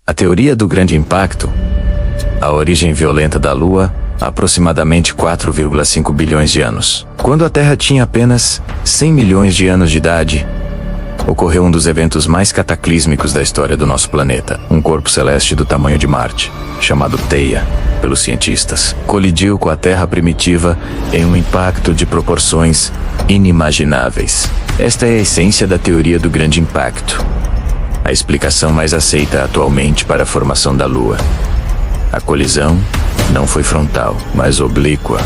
A teoria do grande impacto, a origem violenta da Lua, há aproximadamente 4,5 bilhões de anos. Quando a Terra tinha apenas 100 milhões de anos de idade, ocorreu um dos eventos mais cataclísmicos da história do nosso planeta. Um corpo celeste do tamanho de Marte, chamado Theia, pelos cientistas, colidiu com a Terra primitiva em um impacto de proporções inimagináveis. Esta é a essência da teoria do grande impacto, a explicação mais aceita atualmente para a formação da Lua. A colisão não foi frontal, mas oblíqua,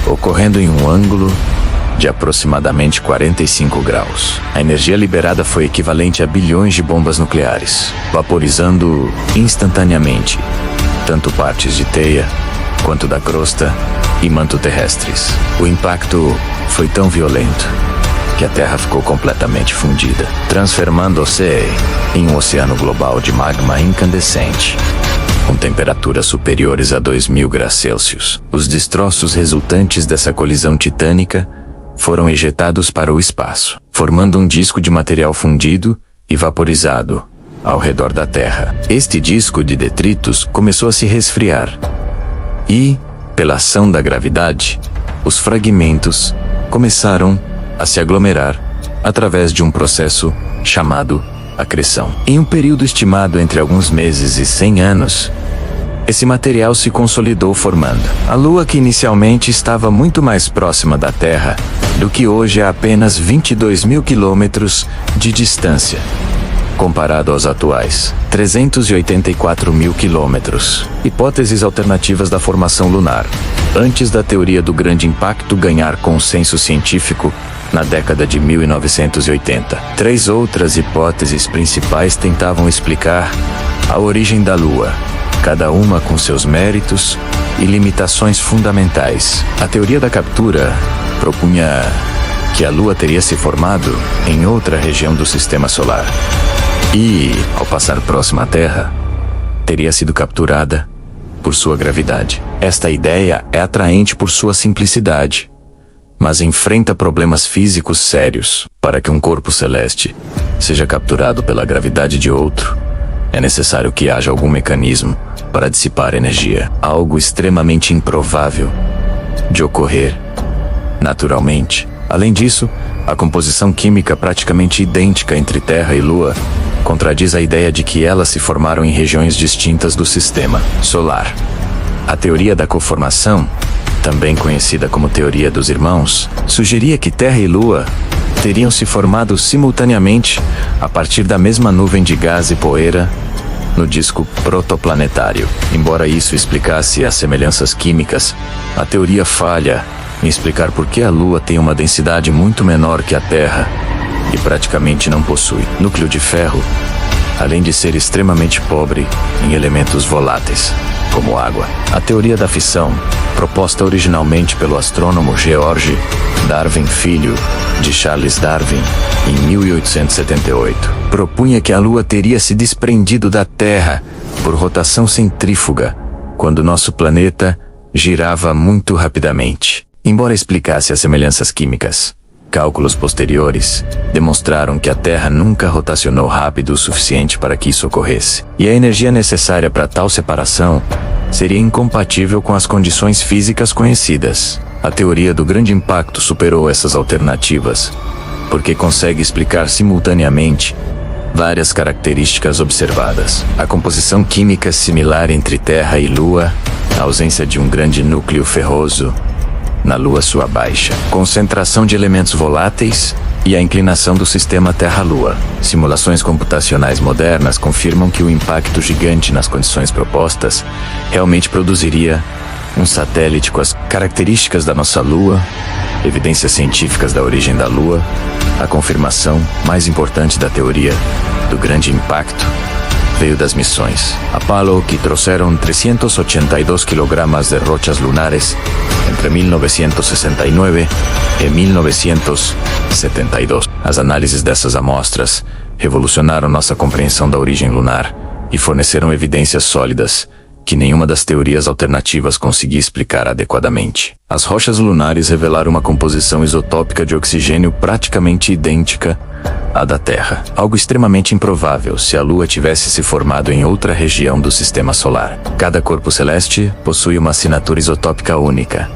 ocorrendo em um ângulo de aproximadamente 45 graus. A energia liberada foi equivalente a bilhões de bombas nucleares, vaporizando instantaneamente tanto partes de Theia quanto da crosta e manto terrestres. O impacto foi tão violento que a Terra ficou completamente fundida, transformando-se em um oceano global de magma incandescente, com temperaturas superiores a 2000 graus Celsius. Os destroços resultantes dessa colisão titânica foram ejetados para o espaço, formando um disco de material fundido e vaporizado ao redor da Terra. Este disco de detritos começou a se resfriar e, pela ação da gravidade, os fragmentos começaram a se aglomerar através de um processo chamado acreção. Em um período estimado entre alguns meses e 100 anos, esse material se consolidou formando a Lua, que inicialmente estava muito mais próxima da Terra do que hoje a apenas 22 mil quilômetros de distância, comparado aos atuais 384 mil quilômetros. Hipóteses alternativas da formação lunar. Antes da teoria do grande impacto ganhar consenso científico, na década de 1980, 3 outras hipóteses principais tentavam explicar a origem da Lua, cada uma com seus méritos e limitações fundamentais. A teoria da captura propunha que a Lua teria se formado em outra região do Sistema Solar e, ao passar próxima à Terra, teria sido capturada por sua gravidade. Esta ideia é atraente por sua simplicidade, mas enfrenta problemas físicos sérios. Para que um corpo celeste seja capturado pela gravidade de outro, é necessário que haja algum mecanismo para dissipar energia, algo extremamente improvável de ocorrer naturalmente. Além disso, a composição química praticamente idêntica entre Terra e Lua contradiz a ideia de que elas se formaram em regiões distintas do Sistema Solar. A teoria da conformação, também conhecida como teoria dos irmãos, sugeria que Terra e Lua teriam se formado simultaneamente a partir da mesma nuvem de gás e poeira no disco protoplanetário. Embora isso explicasse as semelhanças químicas, a teoria falha em explicar por que a Lua tem uma densidade muito menor que a Terra e praticamente não possui núcleo de ferro, além de ser extremamente pobre em elementos voláteis, como água. A teoria da fissão, proposta originalmente pelo astrônomo George Darwin Filho de Charles Darwin em 1878, propunha que a Lua teria se desprendido da Terra por rotação centrífuga quando nosso planeta girava muito rapidamente. Embora explicasse as semelhanças químicas, cálculos posteriores demonstraram que a Terra nunca rotacionou rápido o suficiente para que isso ocorresse, e a energia necessária para tal separação seria incompatível com as condições físicas conhecidas. A teoria do grande impacto superou essas alternativas, porque consegue explicar simultaneamente várias características observadas. A composição química similar entre Terra e Lua, a ausência de um grande núcleo ferroso na Lua sua baixa concentração de elementos voláteis e a inclinação do sistema Terra-Lua. Simulações computacionais modernas confirmam que o impacto gigante nas condições propostas realmente produziria um satélite com as características da nossa Lua, evidências científicas da origem da Lua. A confirmação mais importante da teoria do grande impacto veio das missões Apollo, que trouxeram 382 kg de rochas lunares entre 1969 e 1972. As análises dessas amostras revolucionaram nossa compreensão da origem lunar e forneceram evidências sólidas que nenhuma das teorias alternativas conseguia explicar adequadamente. As rochas lunares revelaram uma composição isotópica de oxigênio praticamente idêntica à da Terra, algo extremamente improvável se a Lua tivesse se formado em outra região do Sistema Solar. Cada corpo celeste possui uma assinatura isotópica única,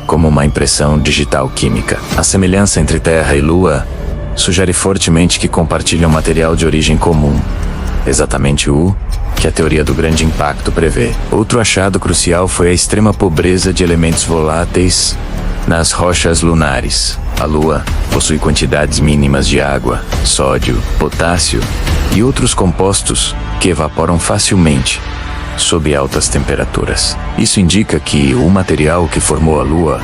como uma impressão digital química. A semelhança entre Terra e Lua sugere fortemente que compartilham material de origem comum, exatamente o que a teoria do grande impacto prevê. Outro achado crucial foi a extrema pobreza de elementos voláteis nas rochas lunares. A Lua possui quantidades mínimas de água, sódio, potássio e outros compostos que evaporam facilmente sob altas temperaturas. Isso indica que o material que formou a Lua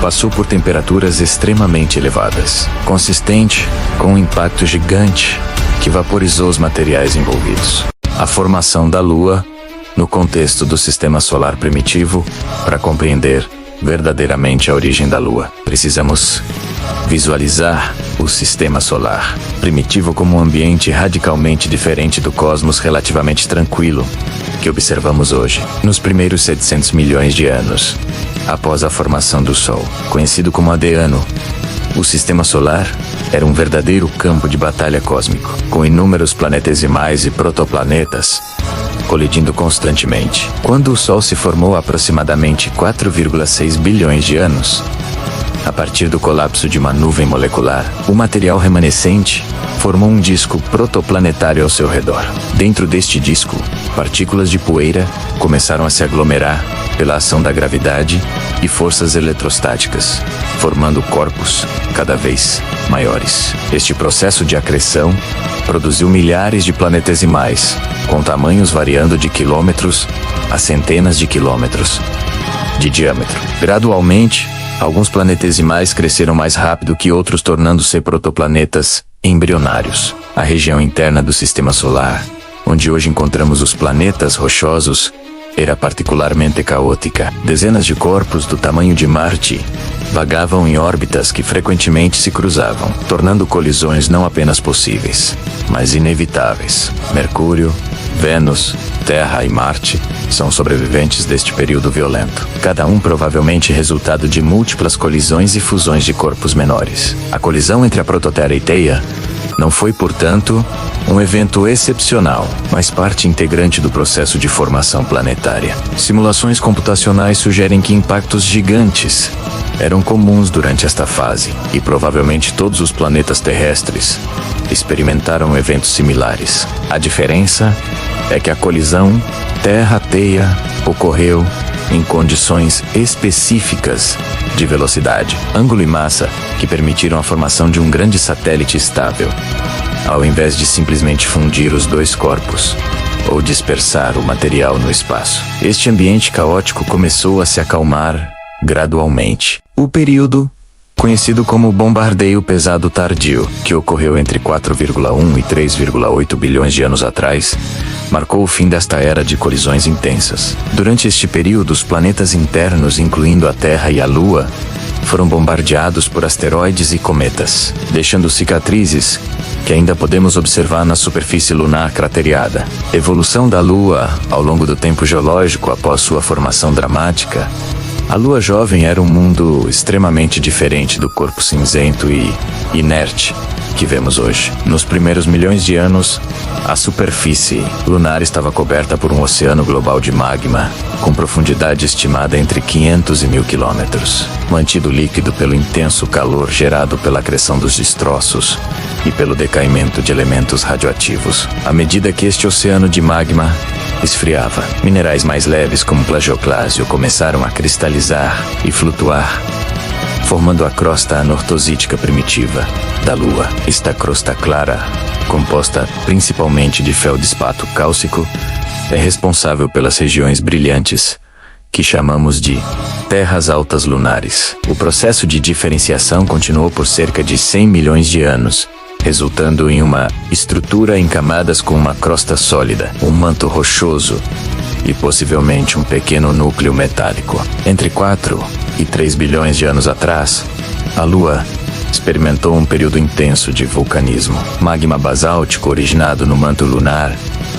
passou por temperaturas extremamente elevadas, consistente com um impacto gigante que vaporizou os materiais envolvidos. A formação da Lua, no contexto do Sistema Solar primitivo, para compreender verdadeiramente a origem da Lua, precisamos visualizar o Sistema Solar primitivo como um ambiente radicalmente diferente do cosmos relativamente tranquilo que observamos hoje. Nos primeiros 700 milhões de anos, após a formação do Sol, conhecido como Adeano, o Sistema Solar era um verdadeiro campo de batalha cósmico, com inúmeros planetesimais e protoplanetas colidindo constantemente. Quando o Sol se formou há aproximadamente 4,6 bilhões de anos, a partir do colapso de uma nuvem molecular, o material remanescente formou um disco protoplanetário ao seu redor. Dentro deste disco, partículas de poeira começaram a se aglomerar pela ação da gravidade e forças eletrostáticas, formando corpos cada vez maiores. Este processo de acreção produziu milhares de planetesimais, com tamanhos variando de quilômetros a centenas de quilômetros de diâmetro. Gradualmente, alguns planetesimais cresceram mais rápido que outros, tornando-se protoplanetas embrionários. A região interna do Sistema Solar, onde hoje encontramos os planetas rochosos, era particularmente caótica. Dezenas de corpos do tamanho de Marte vagavam em órbitas que frequentemente se cruzavam, tornando colisões não apenas possíveis, mas inevitáveis. Mercúrio, Vênus, Terra e Marte são sobreviventes deste período violento, cada um provavelmente resultado de múltiplas colisões e fusões de corpos menores. A colisão entre a Prototerra e Theia não foi, portanto, um evento excepcional, mas parte integrante do processo de formação planetária. Simulações computacionais sugerem que impactos gigantes eram comuns durante esta fase, e provavelmente todos os planetas terrestres experimentaram eventos similares. A diferença é que a colisão Terra-Theia ocorreu em condições específicas de velocidade, ângulo e massa que permitiram a formação de um grande satélite estável, ao invés de simplesmente fundir os dois corpos ou dispersar o material no espaço. Este ambiente caótico começou a se acalmar gradualmente. O período, conhecido como bombardeio pesado tardio, que ocorreu entre 4,1 e 3,8 bilhões de anos atrás, marcou o fim desta era de colisões intensas. Durante este período, os planetas internos, incluindo a Terra e a Lua, foram bombardeados por asteroides e cometas, deixando cicatrizes que ainda podemos observar na superfície lunar cratereada. Evolução da Lua ao longo do tempo geológico após sua formação dramática. A Lua jovem era um mundo extremamente diferente do corpo cinzento e inerte que vemos hoje. Nos primeiros milhões de anos, a superfície lunar estava coberta por um oceano global de magma, com profundidade estimada entre 500 e 1000 quilômetros, mantido líquido pelo intenso calor gerado pela acreção dos destroços e pelo decaimento de elementos radioativos. À medida que este oceano de magma esfriava, minerais mais leves como plagioclásio começaram a cristalizar e flutuar, formando a crosta anortosítica primitiva da Lua. Esta crosta clara, composta principalmente de feldespato cálcico, é responsável pelas regiões brilhantes, que chamamos de terras altas lunares. O processo de diferenciação continuou por cerca de 100 milhões de anos, resultando em uma estrutura em camadas com uma crosta sólida, um manto rochoso e possivelmente um pequeno núcleo metálico. Entre 4 e 3 bilhões de anos atrás, a Lua experimentou um período intenso de vulcanismo. Magma basáltico originado no manto lunar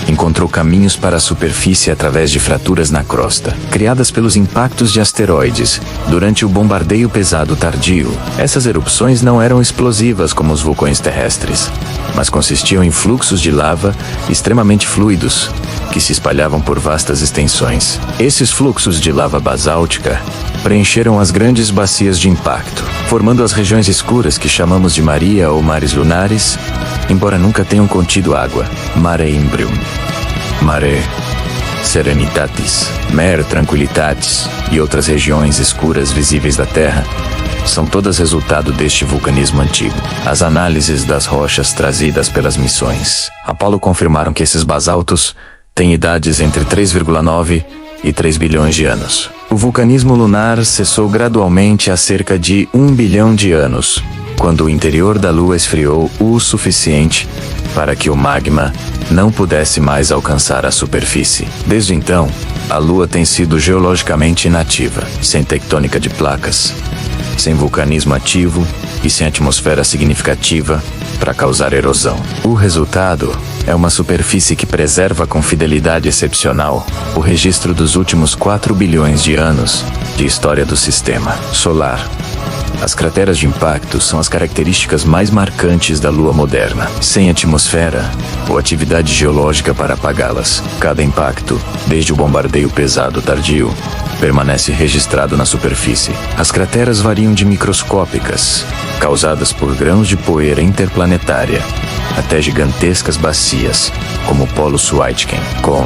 encontrou caminhos para a superfície através de fraturas na crosta, criadas pelos impactos de asteroides durante o bombardeio pesado tardio. Essas erupções não eram explosivas como os vulcões terrestres, mas consistiam em fluxos de lava extremamente fluidos que se espalhavam por vastas extensões. Esses fluxos de lava basáltica preencheram as grandes bacias de impacto, formando as regiões escuras que chamamos de Maria ou mares lunares, embora nunca tenham contido água. Mare Imbrium, Mare Serenitatis, Mare Tranquillitatis e outras regiões escuras visíveis da Terra são todas resultado deste vulcanismo antigo. As análises das rochas trazidas pelas missões Apollo confirmaram que esses basaltos têm idades entre 3,9 e 3 bilhões de anos. O vulcanismo lunar cessou gradualmente há cerca de 1 bilhão de anos, quando o interior da Lua esfriou o suficiente para que o magma não pudesse mais alcançar a superfície. Desde então, a Lua tem sido geologicamente inativa, sem tectônica de placas, sem vulcanismo ativo e sem atmosfera significativa para causar erosão. O resultado é uma superfície que preserva com fidelidade excepcional o registro dos últimos 4 bilhões de anos de história do sistema solar. As crateras de impacto são as características mais marcantes da Lua moderna, sem atmosfera ou atividade geológica para apagá-las. Cada impacto, desde o bombardeio pesado tardio, permanece registrado na superfície. As crateras variam de microscópicas, causadas por grãos de poeira interplanetária, até gigantescas bacias, como o Polo Schwaitgen, com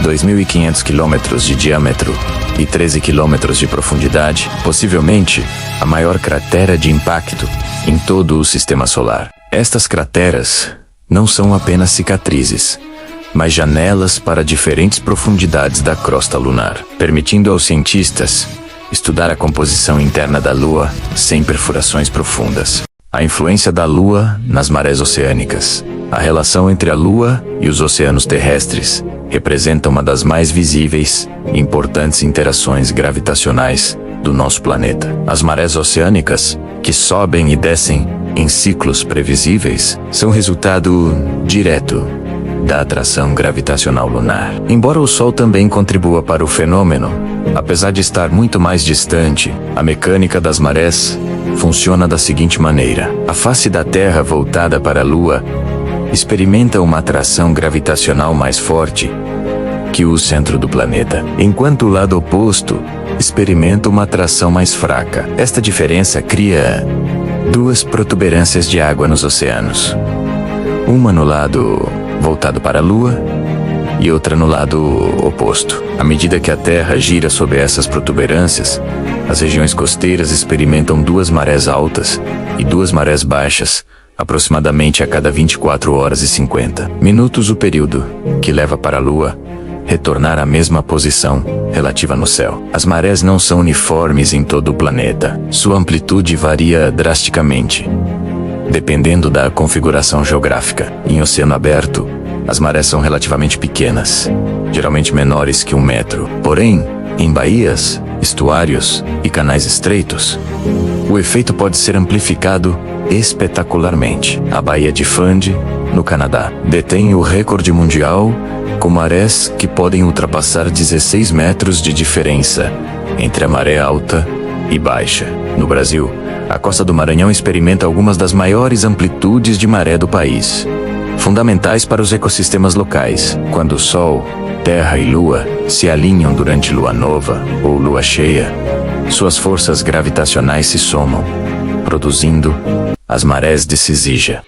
2.500 quilômetros de diâmetro e 13 quilômetros de profundidade, possivelmente a maior cratera de impacto em todo o sistema solar. Estas crateras não são apenas cicatrizes, mas janelas para diferentes profundidades da crosta lunar, permitindo aos cientistas estudar a composição interna da Lua sem perfurações profundas. A influência da Lua nas marés oceânicas. A relação entre a Lua e os oceanos terrestres representa uma das mais visíveis e importantes interações gravitacionais do nosso planeta. As marés oceânicas, que sobem e descem em ciclos previsíveis, são resultado direto da atração gravitacional lunar. Embora o Sol também contribua para o fenômeno, apesar de estar muito mais distante, a mecânica das marés funciona da seguinte maneira: a face da Terra voltada para a Lua experimenta uma atração gravitacional mais forte que o centro do planeta, enquanto o lado oposto experimenta uma atração mais fraca. Esta diferença cria duas protuberâncias de água nos oceanos, uma no lado voltado para a Lua e outra no lado oposto. À medida que a Terra gira sobre essas protuberâncias, as regiões costeiras experimentam duas marés altas e duas marés baixas, aproximadamente a cada 24 horas e 50 minutos, o período que leva para a Lua retornar à mesma posição relativa no céu. As marés não são uniformes em todo o planeta. Sua amplitude varia drasticamente, dependendo da configuração geográfica. Em oceano aberto, as marés são relativamente pequenas, geralmente menores que 1 metro. Porém, em baías, estuários e canais estreitos, o efeito pode ser amplificado espetacularmente. A Baía de Fundy, no Canadá, detém o recorde mundial com marés que podem ultrapassar 16 metros de diferença entre a maré alta e baixa. No Brasil, a costa do Maranhão experimenta algumas das maiores amplitudes de maré do país, fundamentais para os ecossistemas locais. Quando o Sol, Terra e Lua se alinham durante lua nova ou lua cheia, suas forças gravitacionais se somam, produzindo as marés de Syzygia.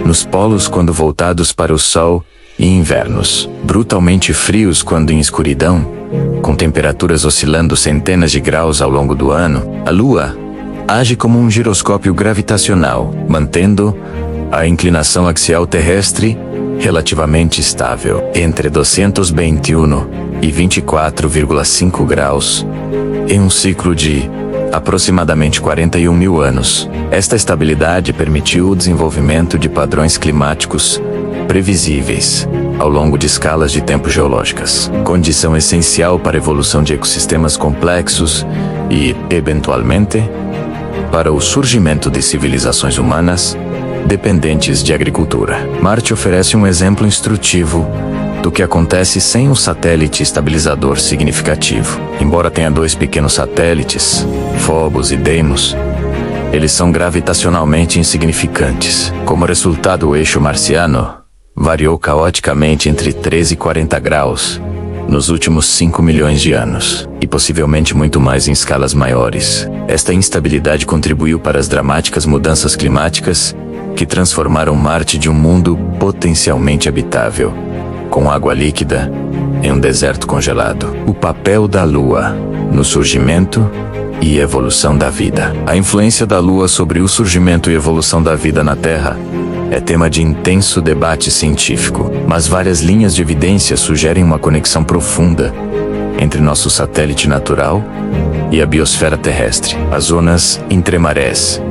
nos polos quando voltados para o Sol e invernos brutalmente frios quando em escuridão, com temperaturas oscilando centenas de graus ao longo do ano. A Lua age como um giroscópio gravitacional, mantendo a inclinação axial terrestre relativamente estável entre 221 e 24,5 graus em um ciclo de aproximadamente 41 mil anos. Esta estabilidade permitiu o desenvolvimento de padrões climáticos previsíveis ao longo de escalas de tempo geológicas, condição essencial para a evolução de ecossistemas complexos e, eventualmente, para o surgimento de civilizações humanas dependentes de agricultura. Marte oferece um exemplo instrutivo do que acontece sem um satélite estabilizador significativo. Embora tenha dois pequenos satélites, Phobos e Deimos, eles são gravitacionalmente insignificantes. Como resultado, o eixo marciano variou caoticamente entre 13 e 40 graus nos últimos 5 milhões de anos, e possivelmente muito mais em escalas maiores. Esta instabilidade contribuiu para as dramáticas mudanças climáticas que transformaram Marte de um mundo potencialmente habitável, com água líquida, em um deserto congelado. O papel da Lua no surgimento e evolução da vida. A influência da Lua sobre o surgimento e evolução da vida na Terra é tema de intenso debate científico, mas várias linhas de evidência sugerem uma conexão profunda entre nosso satélite natural e a biosfera terrestre. As zonas entremarés,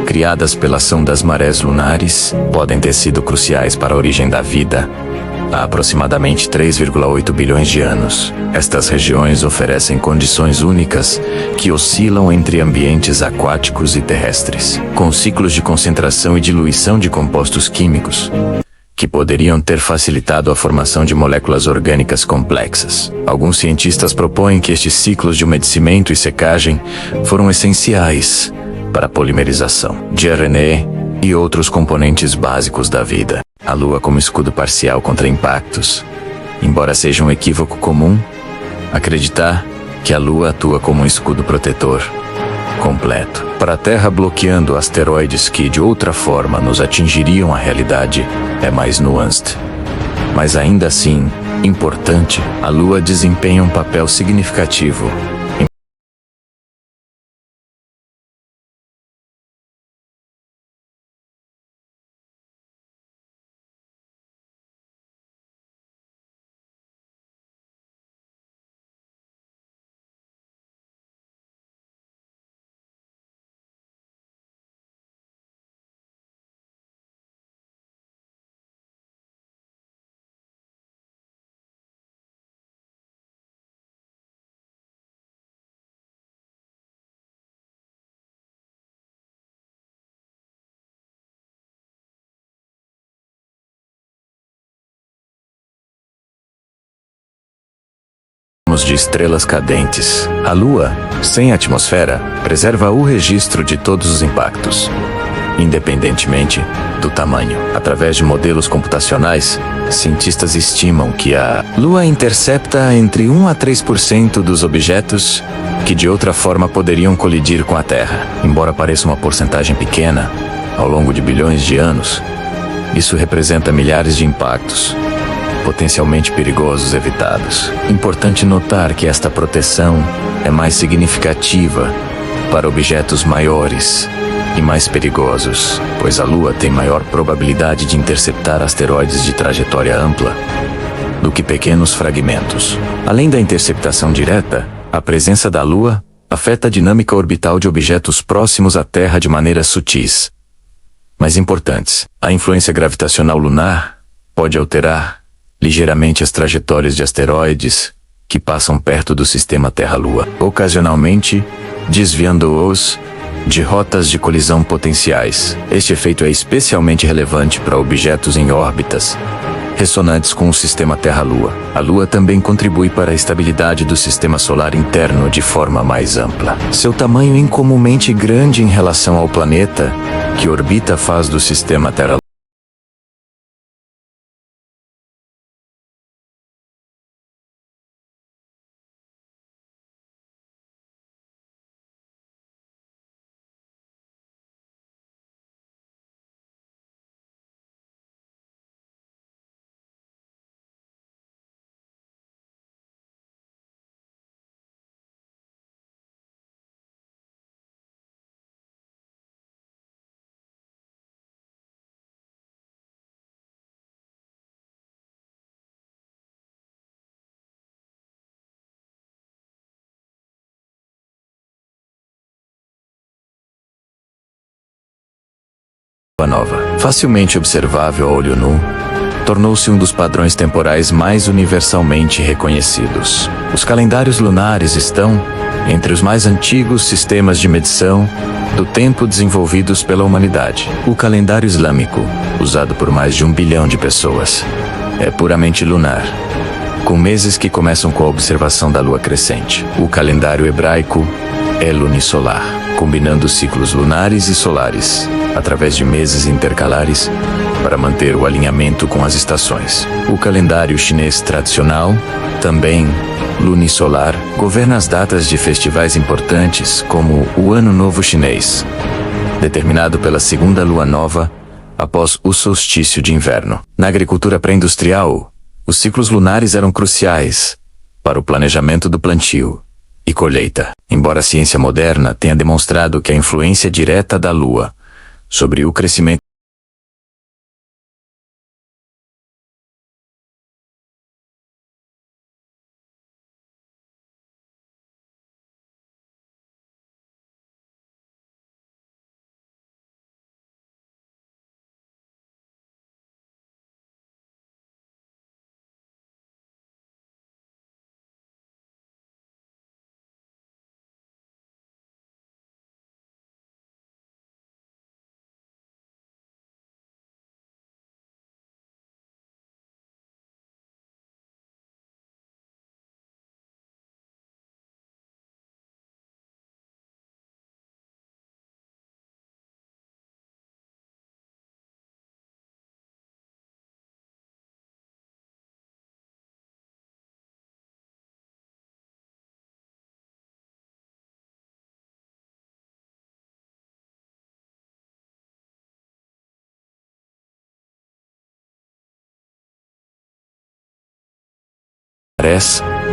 criadas pela ação das marés lunares, podem ter sido cruciais para a origem da vida há aproximadamente 3,8 bilhões de anos. Estas regiões oferecem condições únicas que oscilam entre ambientes aquáticos e terrestres, com ciclos de concentração e diluição de compostos químicos que poderiam ter facilitado a formação de moléculas orgânicas complexas. Alguns cientistas propõem que estes ciclos de umedecimento e secagem foram essenciais para a polimerização de RNA e outros componentes básicos da vida. A Lua como escudo parcial contra impactos. Embora seja um equívoco comum acreditar que a Lua atua como um escudo protetor completo para a Terra, bloqueando asteroides que de outra forma nos atingiriam, a realidade é mais nuanced. Mas ainda assim, importante, a Lua desempenha um papel significativo de estrelas cadentes. A Lua, sem atmosfera, preserva o registro de todos os impactos, independentemente do tamanho. Através de modelos computacionais, cientistas estimam que a Lua intercepta entre 1 a 3% dos objetos que de outra forma poderiam colidir com a Terra. Embora pareça uma porcentagem pequena, ao longo de bilhões de anos, isso representa milhares de impactos potencialmente perigosos evitados. Importante notar que esta proteção é mais significativa para objetos maiores e mais perigosos, pois a Lua tem maior probabilidade de interceptar asteroides de trajetória ampla do que pequenos fragmentos. Além da interceptação direta, a presença da Lua afeta a dinâmica orbital de objetos próximos à Terra de maneiras sutis, mas importantes. A influência gravitacional lunar pode alterar ligeiramente as trajetórias de asteroides que passam perto do sistema Terra-Lua, ocasionalmente desviando-os de rotas de colisão potenciais. Este efeito é especialmente relevante para objetos em órbitas ressonantes com o sistema Terra-Lua. A Lua também contribui para a estabilidade do sistema solar interno de forma mais ampla. Seu tamanho incomumente grande em relação ao planeta que orbita faz do sistema Terra nova, facilmente observável a olho nu, tornou-se um dos padrões temporais mais universalmente reconhecidos. Os calendários lunares estão entre os mais antigos sistemas de medição do tempo desenvolvidos pela humanidade. O calendário islâmico, usado por mais de 1 bilhão de pessoas, é puramente lunar, com meses que começam com a observação da lua crescente. O calendário hebraico é lunisolar, combinando ciclos lunares e solares, através de meses intercalares, para manter o alinhamento com as estações. O calendário chinês tradicional, também lunisolar, governa as datas de festivais importantes, como o Ano Novo Chinês, determinado pela segunda lua nova após o solstício de inverno. Na agricultura pré-industrial, os ciclos lunares eram cruciais para o planejamento do plantio e colheita, embora a ciência moderna tenha demonstrado que a influência direta da lua sobre o crescimento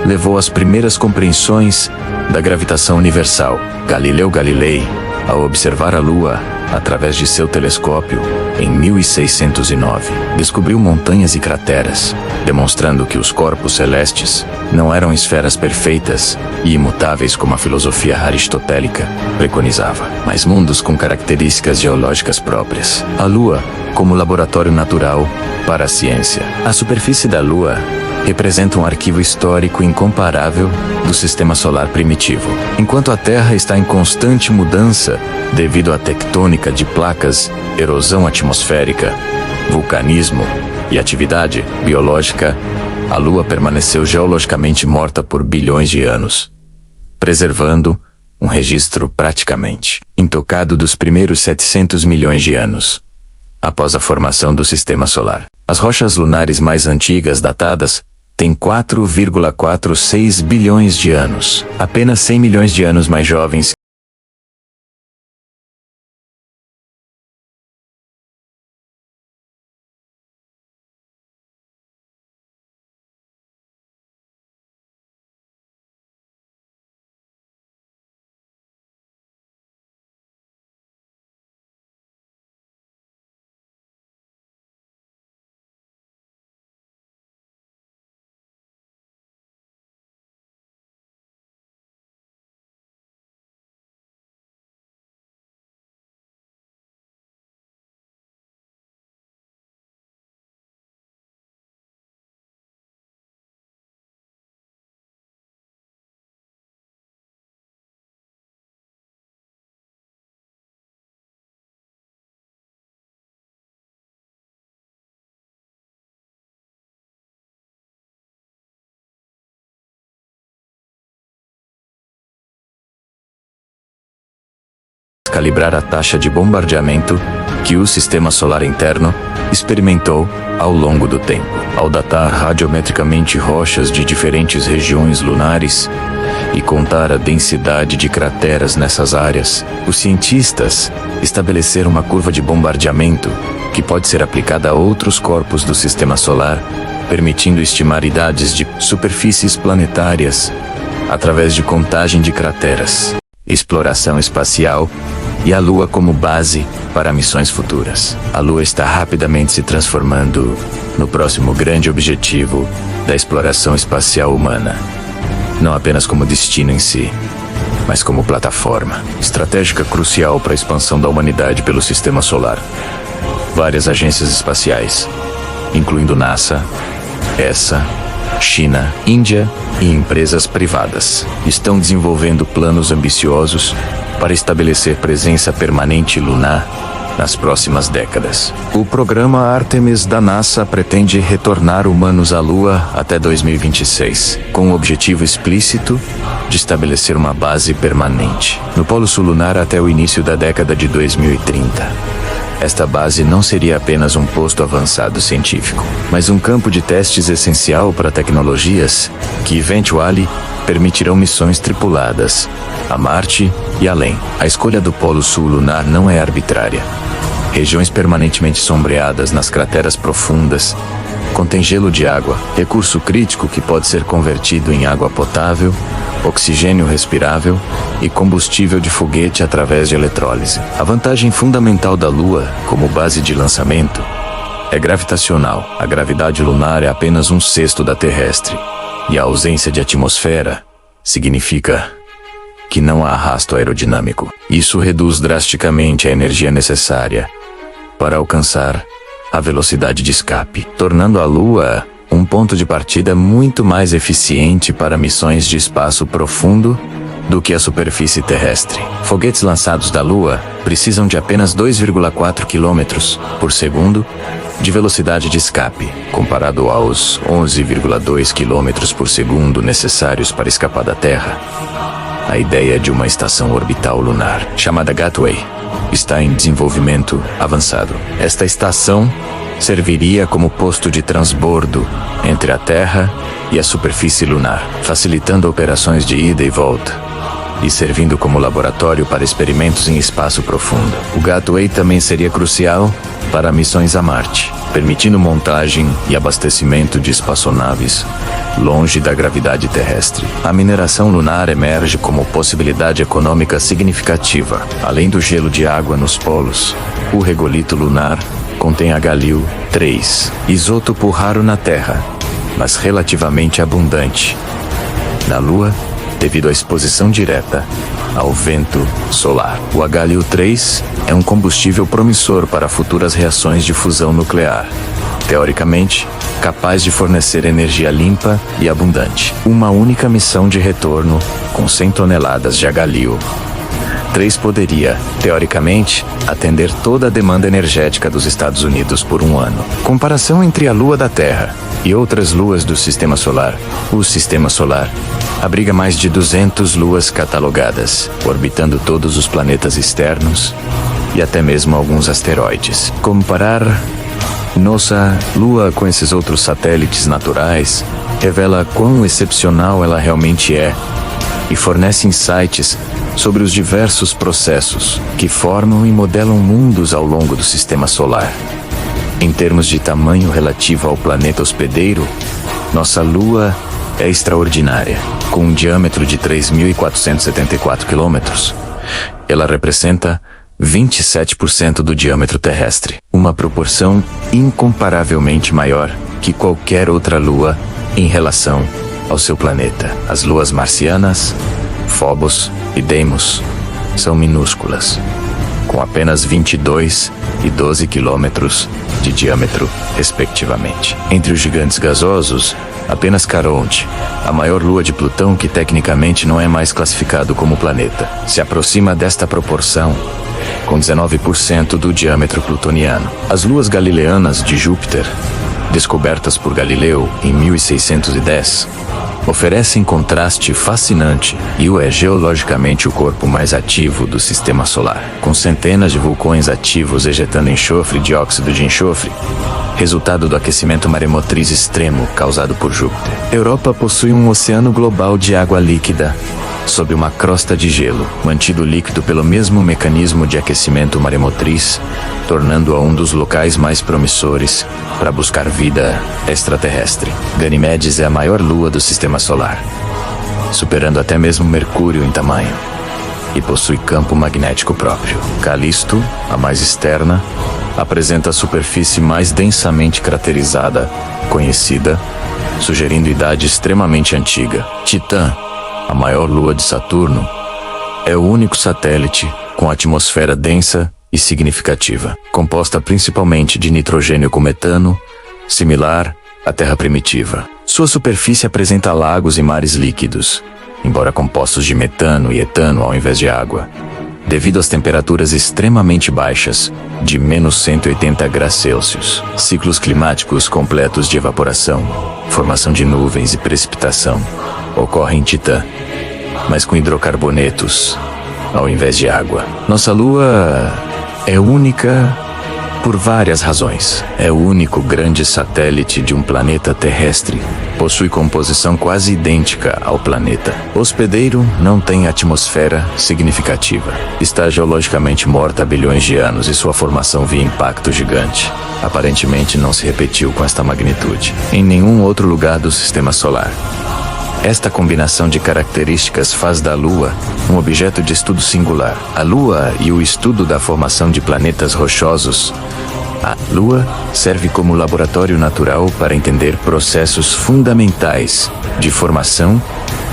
levou às primeiras compreensões da gravitação universal. Galileu Galilei, ao observar a Lua através de seu telescópio em 1609, descobriu montanhas e crateras, demonstrando que os corpos celestes não eram esferas perfeitas e imutáveis como a filosofia aristotélica preconizava, mas mundos com características geológicas próprias. A Lua como laboratório natural para a ciência. A superfície da Lua representa um arquivo histórico incomparável do sistema solar primitivo. Enquanto a Terra está em constante mudança devido à tectônica de placas, erosão atmosférica, vulcanismo e atividade biológica, a Lua permaneceu geologicamente morta por bilhões de anos, preservando um registro praticamente intocado dos primeiros 700 milhões de anos após a formação do sistema solar. As rochas lunares mais antigas datadas têm 4,46 bilhões de anos, apenas 100 milhões de anos mais jovens calibrar a taxa de bombardeamento que o sistema solar interno experimentou ao longo do tempo. Ao datar radiometricamente rochas de diferentes regiões lunares e contar a densidade de crateras nessas áreas, os cientistas estabeleceram uma curva de bombardeamento que pode ser aplicada a outros corpos do sistema solar, permitindo estimar idades de superfícies planetárias através de contagem de crateras, exploração espacial e a Lua como base para missões futuras. A Lua está rapidamente se transformando no próximo grande objetivo da exploração espacial humana, não apenas como destino em si, mas como plataforma estratégica crucial para a expansão da humanidade pelo sistema solar. Várias agências espaciais, incluindo NASA, ESA, China, Índia e empresas privadas, estão desenvolvendo planos ambiciosos para estabelecer presença permanente lunar nas próximas décadas. O programa Artemis da NASA pretende retornar humanos à Lua até 2026, com o objetivo explícito de estabelecer uma base permanente no Polo Sul lunar até o início da década de 2030. Esta base não seria apenas um posto avançado científico, mas um campo de testes essencial para tecnologias que, eventualmente, permitirão missões tripuladas a Marte e além. A escolha do Polo Sul lunar não é arbitrária. Regiões permanentemente sombreadas nas crateras profundas contêm gelo de água, recurso crítico que pode ser convertido em água potável, oxigênio respirável e combustível de foguete através de eletrólise. A vantagem fundamental da Lua, como base de lançamento, é gravitacional. A gravidade lunar é apenas 1/6 da terrestre, e a ausência de atmosfera significa que não há arrasto aerodinâmico. Isso reduz drasticamente a energia necessária para alcançar a velocidade de escape, tornando a Lua um ponto de partida muito mais eficiente para missões de espaço profundo do que a superfície terrestre. Foguetes lançados da Lua precisam de apenas 2,4 km por segundo de velocidade de escape, comparado aos 11,2 km por segundo necessários para escapar da Terra. A ideia de uma estação orbital lunar, chamada Gateway, está em desenvolvimento avançado. Esta estação serviria como posto de transbordo entre a Terra e a superfície lunar, facilitando operações de ida e volta e servindo como laboratório para experimentos em espaço profundo. O Gateway também seria crucial para missões a Marte, permitindo montagem e abastecimento de espaçonaves longe da gravidade terrestre. A mineração lunar emerge como possibilidade econômica significativa. Além do gelo de água nos polos, o regolito lunar contém a Galil-3, isótopo raro na Terra, mas relativamente abundante na Lua devido à exposição direta ao vento solar. O Galil-3 é um combustível promissor para futuras reações de fusão nuclear, teoricamente capaz de fornecer energia limpa e abundante. Uma única missão de retorno com 100 toneladas de Galil-3 poderia, teoricamente, atender toda a demanda energética dos Estados Unidos por um ano. Comparação entre a Lua da Terra e outras luas do Sistema Solar. O Sistema Solar abriga mais de 200 luas catalogadas, orbitando todos os planetas externos e até mesmo alguns asteroides. Comparar nossa Lua com esses outros satélites naturais revela quão excepcional ela realmente é e fornece insights sobre os diversos processos que formam e modelam mundos ao longo do Sistema Solar. Em termos de tamanho relativo ao planeta hospedeiro, nossa Lua é extraordinária. Com um diâmetro de 3.474 km, ela representa 27% do diâmetro terrestre, uma proporção incomparavelmente maior que qualquer outra lua em relação ao seu planeta. As luas marcianas, Phobos e Deimos, são minúsculas, com apenas 22 e 12 quilômetros de diâmetro, respectivamente. Entre os gigantes gasosos, apenas Caronte, a maior lua de Plutão que tecnicamente não é mais classificado como planeta, se aproxima desta proporção, com 19% do diâmetro plutoniano. As luas galileanas de Júpiter, descobertas por Galileu em 1610, oferecem contraste fascinante e é geologicamente o corpo mais ativo do Sistema Solar, com centenas de vulcões ativos ejetando enxofre e dióxido de enxofre, resultado do aquecimento maremotriz extremo causado por Júpiter. Europa possui um oceano global de água líquida, sob uma crosta de gelo, mantido líquido pelo mesmo mecanismo de aquecimento maremotriz, tornando-a um dos locais mais promissores para buscar vida extraterrestre. Ganimedes é a maior lua do Sistema Solar, superando até mesmo Mercúrio em tamanho, e possui campo magnético próprio. Calisto, a mais externa, apresenta a superfície mais densamente craterizada conhecida, sugerindo idade extremamente antiga. Titã, a maior lua de Saturno, é o único satélite com atmosfera densa e significativa, composta principalmente de nitrogênio com metano, similar à Terra primitiva. Sua superfície apresenta lagos e mares líquidos, embora compostos de metano e etano ao invés de água, devido às temperaturas extremamente baixas, de -180 °C. Ciclos climáticos completos de evaporação, formação de nuvens e precipitação ocorrem em Titã, mas com hidrocarbonetos ao invés de água. Nossa Lua é única por várias razões. É o único grande satélite de um planeta terrestre. Possui composição quase idêntica ao planeta. Hospedeiro, não tem atmosfera significativa. Está geologicamente morta há bilhões de anos e sua formação via impacto gigante aparentemente não se repetiu com esta magnitude em nenhum outro lugar do sistema solar. Esta combinação de características faz da Lua um objeto de estudo singular. A Lua e o estudo da formação de planetas rochosos. A Lua serve como laboratório natural para entender processos fundamentais de formação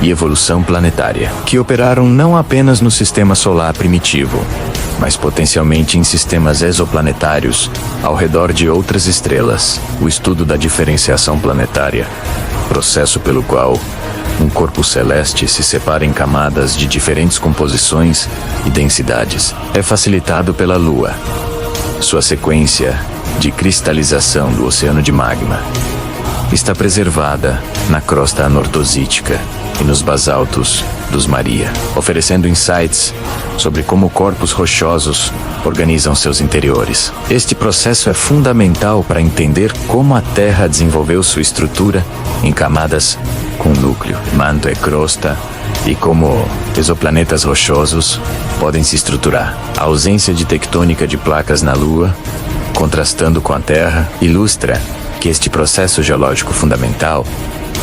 e evolução planetária, que operaram não apenas no sistema solar primitivo, mas potencialmente em sistemas exoplanetários ao redor de outras estrelas. O estudo da diferenciação planetária, processo pelo qual um corpo celeste se separa em camadas de diferentes composições e densidades, é facilitado pela Lua. Sua sequência de cristalização do oceano de magma está preservada na crosta anortosítica e nos basaltos dos Maria, oferecendo insights sobre como corpos rochosos organizam seus interiores. Este processo é fundamental para entender como a Terra desenvolveu sua estrutura em camadas com núcleo, manto e crosta, e como exoplanetas rochosos podem se estruturar. A ausência de tectônica de placas na Lua, contrastando com a Terra, ilustra que este processo geológico fundamental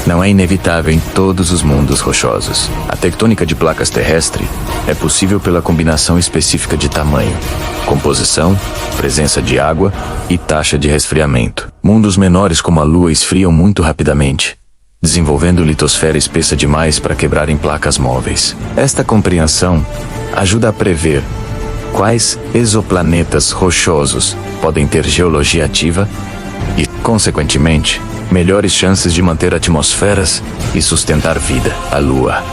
não é inevitável em todos os mundos rochosos. A tectônica de placas terrestre é possível pela combinação específica de tamanho, composição, presença de água e taxa de resfriamento. Mundos menores como a Lua esfriam muito rapidamente, desenvolvendo litosfera espessa demais para quebrar em placas móveis. Esta compreensão ajuda a prever quais exoplanetas rochosos podem ter geologia ativa e, consequentemente, melhores chances de manter atmosferas e sustentar vida. A Lua,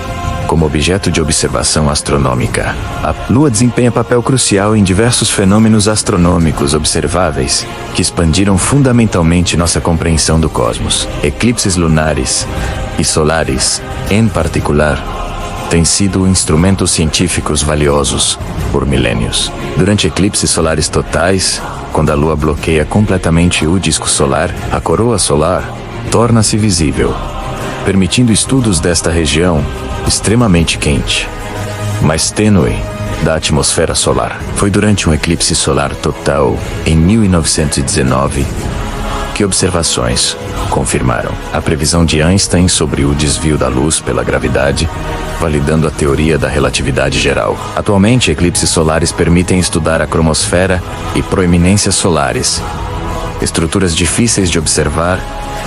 como objeto de observação astronômica. A Lua desempenha papel crucial em diversos fenômenos astronômicos observáveis que expandiram fundamentalmente nossa compreensão do cosmos. Eclipses lunares e solares, em particular, têm sido instrumentos científicos valiosos por milênios. Durante eclipses solares totais, quando a Lua bloqueia completamente o disco solar, a coroa solar torna-se visível, permitindo estudos desta região extremamente quente, mas tênue, da atmosfera solar. Foi durante um eclipse solar total, em 1919, que observações confirmaram a previsão de Einstein sobre o desvio da luz pela gravidade, validando a teoria da relatividade geral. Atualmente, eclipses solares permitem estudar a cromosfera e proeminências solares, estruturas difíceis de observar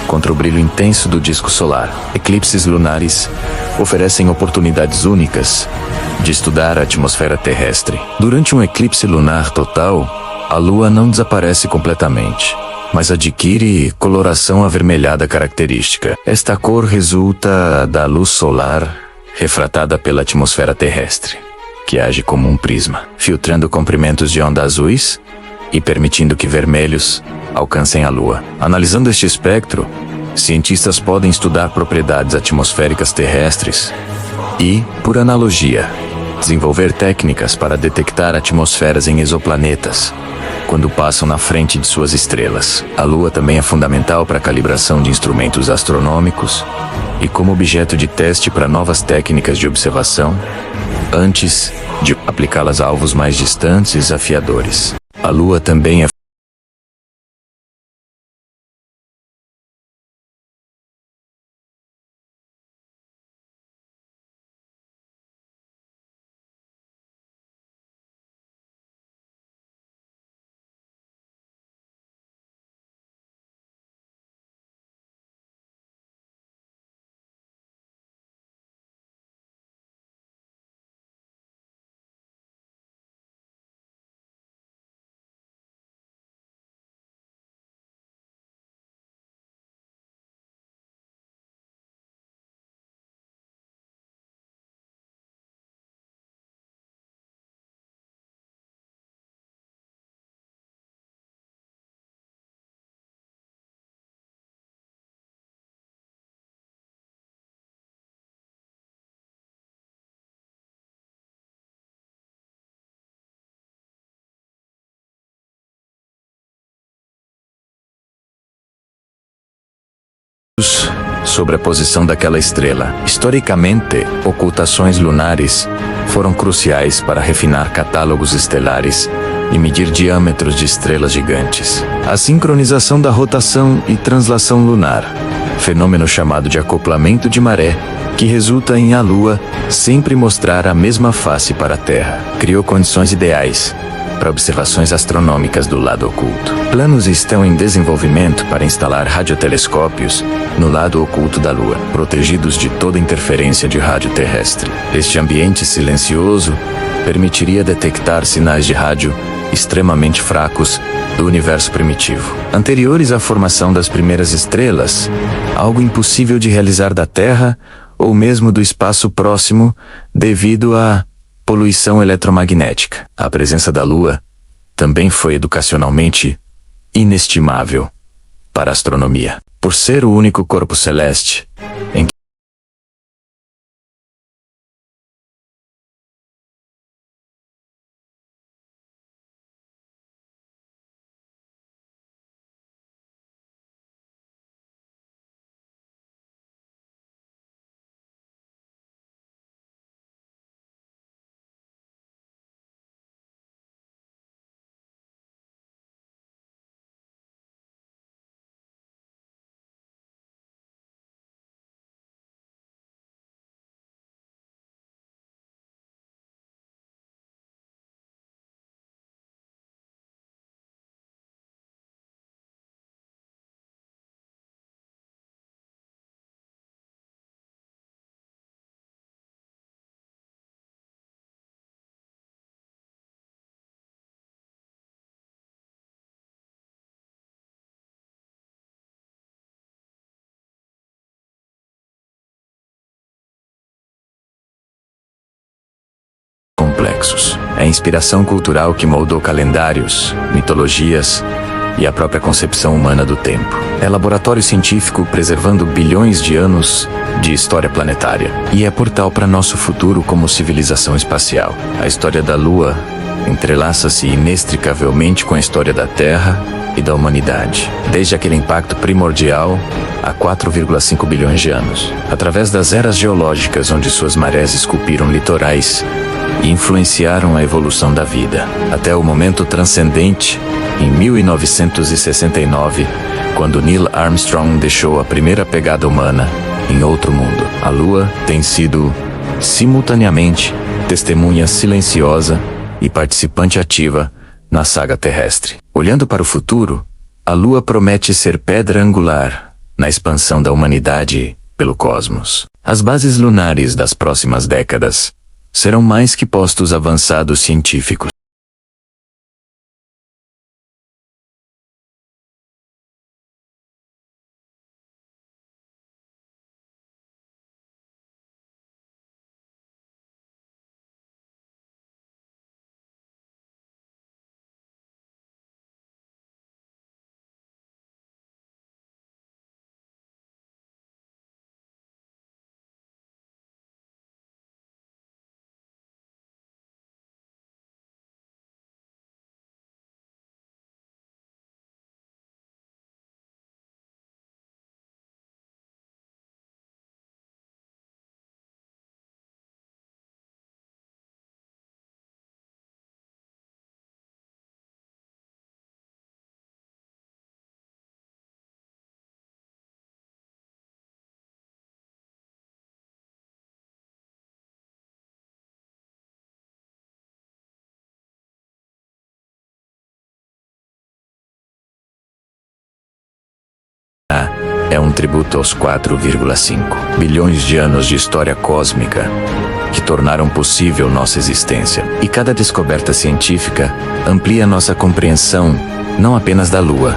contra o brilho intenso do disco solar. Eclipses lunares oferecem oportunidades únicas de estudar a atmosfera terrestre. Durante um eclipse lunar total, a Lua não desaparece completamente, mas adquire coloração avermelhada característica. Esta cor resulta da luz solar refratada pela atmosfera terrestre, que age como um prisma, filtrando comprimentos de onda azuis e permitindo que vermelhos alcancem a Lua. Analisando este espectro, cientistas podem estudar propriedades atmosféricas terrestres e, por analogia, desenvolver técnicas para detectar atmosferas em exoplanetas quando passam na frente de suas estrelas. A Lua também é fundamental para a calibração de instrumentos astronômicos e como objeto de teste para novas técnicas de observação, antes de aplicá-las a alvos mais distantes e desafiadores. A Lua também é sobre a posição daquela estrela. Historicamente, ocultações lunares foram cruciais para refinar catálogos estelares e medir diâmetros de estrelas gigantes. A sincronização da rotação e translação lunar, fenômeno chamado de acoplamento de maré, que resulta em a Lua sempre mostrar a mesma face para a Terra, criou condições ideais para observações astronômicas do lado oculto. Planos estão em desenvolvimento para instalar radiotelescópios no lado oculto da Lua, protegidos de toda interferência de rádio terrestre. Este ambiente silencioso permitiria detectar sinais de rádio extremamente fracos do universo primitivo, anteriores à formação das primeiras estrelas, algo impossível de realizar da Terra ou mesmo do espaço próximo devido à poluição eletromagnética. A presença da Lua também foi educacionalmente inestimável para a astronomia, por ser o único corpo celeste em que complexos. É a inspiração cultural que moldou calendários, mitologias e a própria concepção humana do tempo. É laboratório científico preservando bilhões de anos de história planetária. E é portal para nosso futuro como civilização espacial. A história da Lua entrelaça-se inextricavelmente com a história da Terra e da humanidade, desde aquele impacto primordial há 4,5 bilhões de anos, através das eras geológicas onde suas marés esculpiram litorais e influenciaram a evolução da vida, até o momento transcendente, em 1969, quando Neil Armstrong deixou a primeira pegada humana em outro mundo. A Lua tem sido, simultaneamente, testemunha silenciosa e participante ativa na saga terrestre. Olhando para o futuro, a Lua promete ser pedra angular na expansão da humanidade pelo cosmos. As bases lunares das próximas décadas serão mais que postos avançados científicos. É um tributo aos 4,5 bilhões de anos de história cósmica que tornaram possível nossa existência. E cada descoberta científica amplia nossa compreensão não apenas da Lua,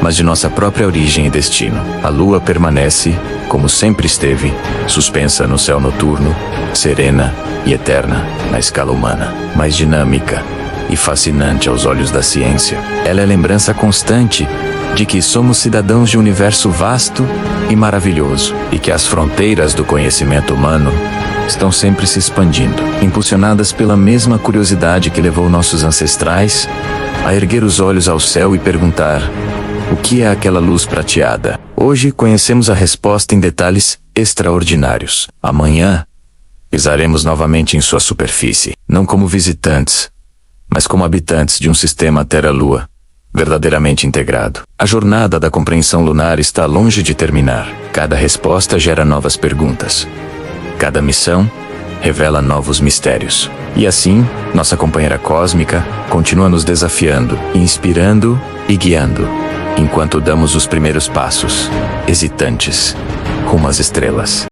mas de nossa própria origem e destino. A Lua permanece, como sempre esteve, suspensa no céu noturno, serena e eterna na escala humana, mas dinâmica e fascinante aos olhos da ciência. Ela é lembrança constante de que somos cidadãos de um universo vasto e maravilhoso, e que as fronteiras do conhecimento humano estão sempre se expandindo, impulsionadas pela mesma curiosidade que levou nossos ancestrais a erguer os olhos ao céu e perguntar: o que é aquela luz prateada? Hoje conhecemos a resposta em detalhes extraordinários. Amanhã, pisaremos novamente em sua superfície, não como visitantes, mas como habitantes de um sistema Terra-Lua verdadeiramente integrado. A jornada da compreensão lunar está longe de terminar. Cada resposta gera novas perguntas. Cada missão revela novos mistérios. E assim, nossa companheira cósmica continua nos desafiando, inspirando e guiando, enquanto damos os primeiros passos, hesitantes, rumo às estrelas.